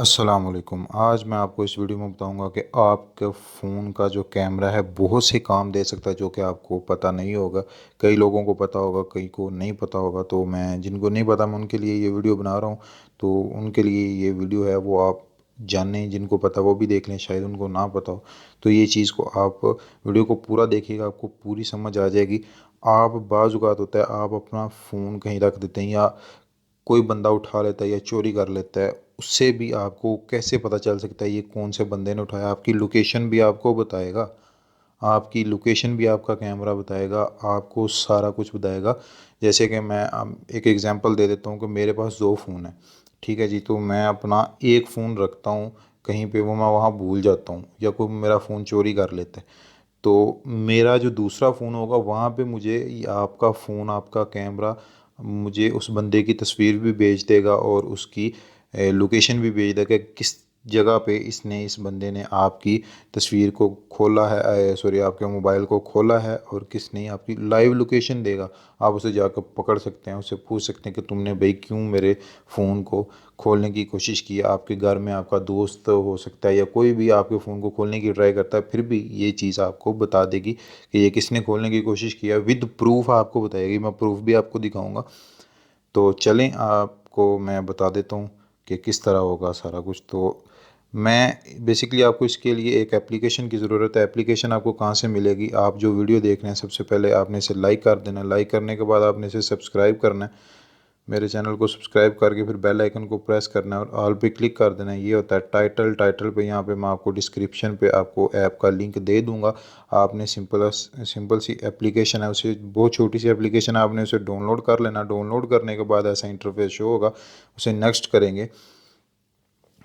अस्सलाम वालेकुम। आज मैं आपको इस वीडियो में बताऊंगा कि आपके फ़ोन का जो कैमरा है बहुत से काम दे सकता है जो कि आपको पता नहीं होगा। कई लोगों को पता होगा, कई को नहीं पता होगा। तो मैं जिनको नहीं पता मैं उनके लिए ये वीडियो बना रहा हूँ। तो उनके लिए ये वीडियो है, वो आप जानें, जिनको पता वो भी देख लें, शायद उनको ना पता हो। तो ये चीज़ को आप वीडियो को पूरा देखिएगा, आपको पूरी समझ आ जाएगी। आप बाज़ औक़ात होता है आप अपना फ़ोन कहीं रख देते हैं या कोई बंदा उठा लेता है या चोरी कर लेता है, उससे भी आपको कैसे पता चल सकता है ये कौन से बंदे ने उठाया? आपकी लोकेशन भी आपको बताएगा, आपकी लोकेशन भी आपका कैमरा बताएगा, आपको सारा कुछ बताएगा। जैसे कि मैं एक एग्ज़ाम्पल दे देता हूँ कि मेरे पास 2 फ़ोन हैं, ठीक है जी? तो मैं अपना एक फ़ोन रखता हूँ कहीं पे, वो मैं वहाँ भूल जाता हूँ या कोई मेरा फ़ोन चोरी कर लेता है। तो मेरा जो दूसरा फ़ोन होगा वहाँ पे मुझे ये आपका फ़ोन, आपका कैमरा मुझे उस बंदे की तस्वीर भी भेज देगा और उसकी लोकेशन भी भेज देगा, किस जगह पे इस बंदे ने आपकी तस्वीर को खोला है, सॉरी, आपके मोबाइल को खोला है, और किसने आपकी लाइव लोकेशन देगा। आप उसे जाकर पकड़ सकते हैं, उससे पूछ सकते हैं कि तुमने भाई क्यों मेरे फ़ोन को खोलने की कोशिश की। आपके घर में आपका दोस्त हो सकता है या कोई भी आपके फ़ोन को खोलने की ट्राई करता है, फिर भी ये चीज़ आपको बता देगी कि ये किसने खोलने की कोशिश किया। विद प्रूफ आपको बताएगी, मैं प्रूफ भी आपको दिखाऊंगा। तो चलें, आपको मैं बता देता हूँ कि किस तरह होगा सारा कुछ। तो मैं बेसिकली आपको इसके लिए एक एप्लीकेशन की ज़रूरत है। एप्लीकेशन आपको कहाँ से मिलेगी? आप जो वीडियो देख रहे हैं सबसे पहले आपने इसे लाइक कर देना है। लाइक करने के बाद आपने इसे सब्सक्राइब करना है, मेरे चैनल को सब्सक्राइब करके फिर बेल आइकन को प्रेस करना है और ऑल पे क्लिक कर देना है। ये होता है टाइटल। टाइटल पे यहाँ पे मैं आपको डिस्क्रिप्शन पे आपको ऐप का लिंक दे दूँगा। आपने सिंपल सी एप्लीकेशन है, उसे बहुत छोटी सी एप्लीकेशन है, आपने उसे डाउनलोड कर लेना। डाउनलोड करने के बाद ऐसा इंटरफेस शो होगा, उसे नेक्स्ट करेंगे।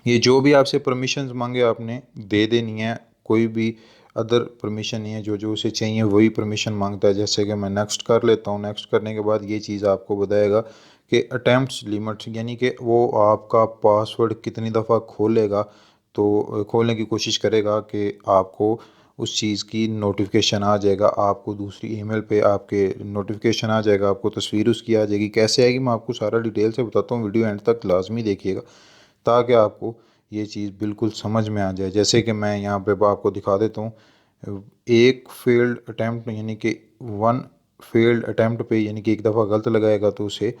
ये जो भी आपसे परमिशंस मांगे आपने दे देनी है, कोई भी अदर परमिशन नहीं है। जो जो उसे चाहिए वही परमिशन मांगता है। जैसे कि मैं नेक्स्ट कर लेता हूँ। नेक्स्ट करने के बाद ये चीज़ आपको बताएगा कि अटैम्प्ट्स लिमिट, यानी कि वो आपका पासवर्ड कितनी दफ़ा खोलेगा, तो खोलने की कोशिश करेगा कि आपको उस चीज़ की नोटिफिकेशन आ जाएगा, आपको दूसरी ईमेल पे आपके नोटिफिकेशन आ जाएगा, आपको तस्वीर उसकी आ जाएगी। कैसे आएगी मैं आपको सारा डिटेल से बताता हूँ, वीडियो एंड तक लाजमी देखिएगा ताकि आपको ये चीज़ बिल्कुल समझ में आ जाए। जैसे कि मैं यहाँ पे आपको दिखा देता हूँ। एक फेल्ड अटैम्प्ट, यानी कि वन फेल्ड अटैम्प्ट पे, यानी कि एक दफ़ा गलत लगाएगा तो उसे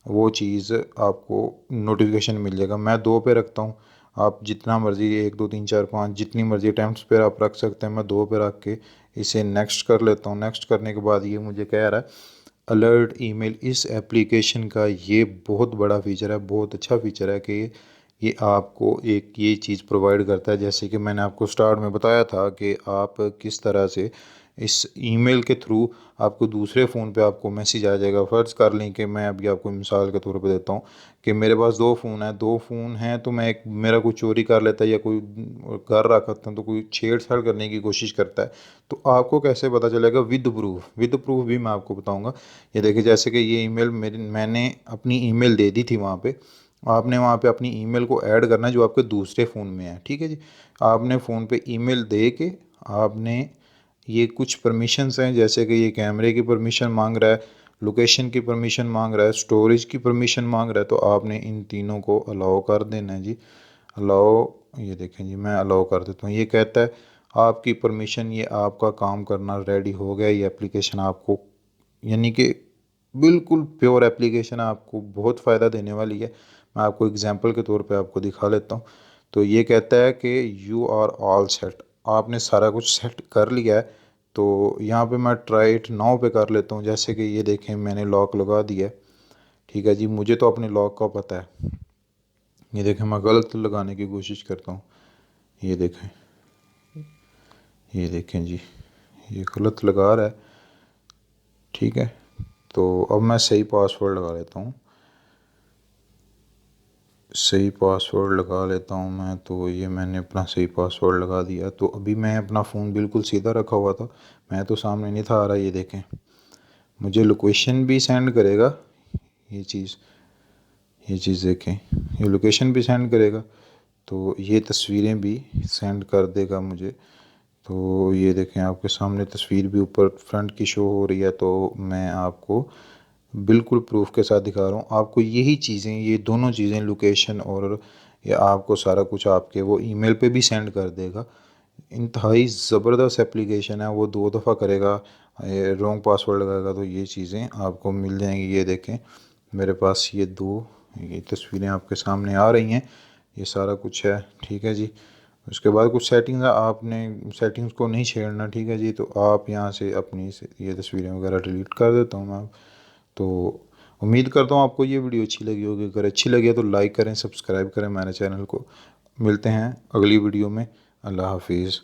वो चीज़ आपको नोटिफिकेशन मिल जाएगा। मैं 2 पे रखता हूँ। आप जितना मर्ज़ी 1 2 3 4 5 जितनी मर्ज़ी अटैम्प्ट्स पे आप रख सकते हैं। मैं 2 पे रख के इसे नेक्स्ट कर लेता हूँ। नेक्स्ट करने के बाद ये मुझे कह रहा है अलर्ट ईमेल। इस एप्लीकेशन का ये बहुत बड़ा फ़ीचर है, बहुत अच्छा फ़ीचर है कि ये आपको एक ये चीज़ प्रोवाइड करता है। जैसे कि मैंने आपको स्टार्ट में बताया था कि आप किस तरह से इस ईमेल के थ्रू आपको दूसरे फ़ोन पे आपको मैसेज आ जाएगा। फ़र्ज़ कर लें कि मैं अभी आपको मिसाल के तौर पे देता हूँ कि मेरे पास 2 फ़ोन हैं। 2 फ़ोन हैं तो मैं एक मेरा कोई चोरी कर लेता है या कोई घर रखा था तो कोई छेड़-छाड़ करने की कोशिश करता है, तो आपको कैसे पता चलेगा? With proof. विद प्रूफ भी मैं आपको बताऊँगा। ये देखिए, जैसे कि ये ईमेल मैंने अपनी ईमेल दे दी थी वहाँ पे। आपने वहाँ पे अपनी ईमेल को ऐड करना है जो आपके दूसरे फ़ोन में है, ठीक है जी? आपने फ़ोन पे ईमेल दे के आपने ये कुछ परमिशंस हैं, जैसे कि ये कैमरे की परमिशन मांग रहा है, लोकेशन की परमिशन मांग रहा है, स्टोरेज की परमिशन मांग रहा है। तो आपने इन तीनों को अलाउ कर देना है जी। अलाउ, ये देखें जी, मैं अलाउ कर देता हूँ। ये कहता है आपकी परमिशन, ये आपका काम करना रेडी हो गया। ये एप्लीकेशन आपको, यानी कि बिल्कुल प्योर एप्लीकेशन है, आपको बहुत फ़ायदा देने वाली है। मैं आपको एग्जांपल के तौर पे आपको दिखा लेता हूँ। तो ये कहता है कि यू आर ऑल सेट। आपने सारा कुछ सेट कर लिया है। तो यहाँ पे मैं ट्राई इट नाउ पे कर लेता हूँ। जैसे कि ये देखें, मैंने लॉक लगा दिया है, ठीक है जी? मुझे तो अपने लॉक का पता है। ये देखें, मैं गलत लगाने की कोशिश करता हूँ। ये देखें, ये देखें जी, ये गलत लगा रहा है, ठीक है? तो अब मैं सही पासवर्ड लगा लेता हूँ। सही पासवर्ड लगा लेता हूँ मैं। तो ये मैंने अपना सही पासवर्ड लगा दिया। तो अभी मैं अपना फ़ोन बिल्कुल सीधा रखा हुआ था, मैं तो सामने नहीं था आ रहा। ये देखें, मुझे लोकेशन भी सेंड करेगा। ये चीज़, ये चीज़ देखें, ये लोकेशन भी सेंड करेगा, तो ये तस्वीरें भी सेंड कर देगा मुझे। तो ये देखें, आपके सामने तस्वीर भी ऊपर फ्रंट की शो हो रही है। तो मैं आपको बिल्कुल प्रूफ के साथ दिखा रहा हूँ। आपको यही चीज़ें, ये दोनों चीज़ें, लोकेशन और या आपको सारा कुछ आपके वो ईमेल पे भी सेंड कर देगा। इंतहाई ज़बरदस्त एप्लीकेशन है, वो 2 दफ़ा करेगा, रॉन्ग पासवर्ड लगाएगा तो ये चीज़ें आपको मिल जाएंगी। ये देखें मेरे पास ये तस्वीरें आपके सामने आ रही हैं, ये सारा कुछ है, ठीक है जी। उसके बाद कुछ सेटिंग्स आपने सेटिंग्स को नहीं छेड़ना, ठीक है जी। तो आप यहाँ से ये तस्वीरें वगैरह डिलीट कर देता हूँ मैं। तो उम्मीद करता हूँ आपको ये वीडियो अच्छी लगी होगी। अगर अच्छी लगी तो लाइक करें, सब्सक्राइब करें मेरे चैनल को। मिलते हैं अगली वीडियो में। अल्लाह हाफिज़।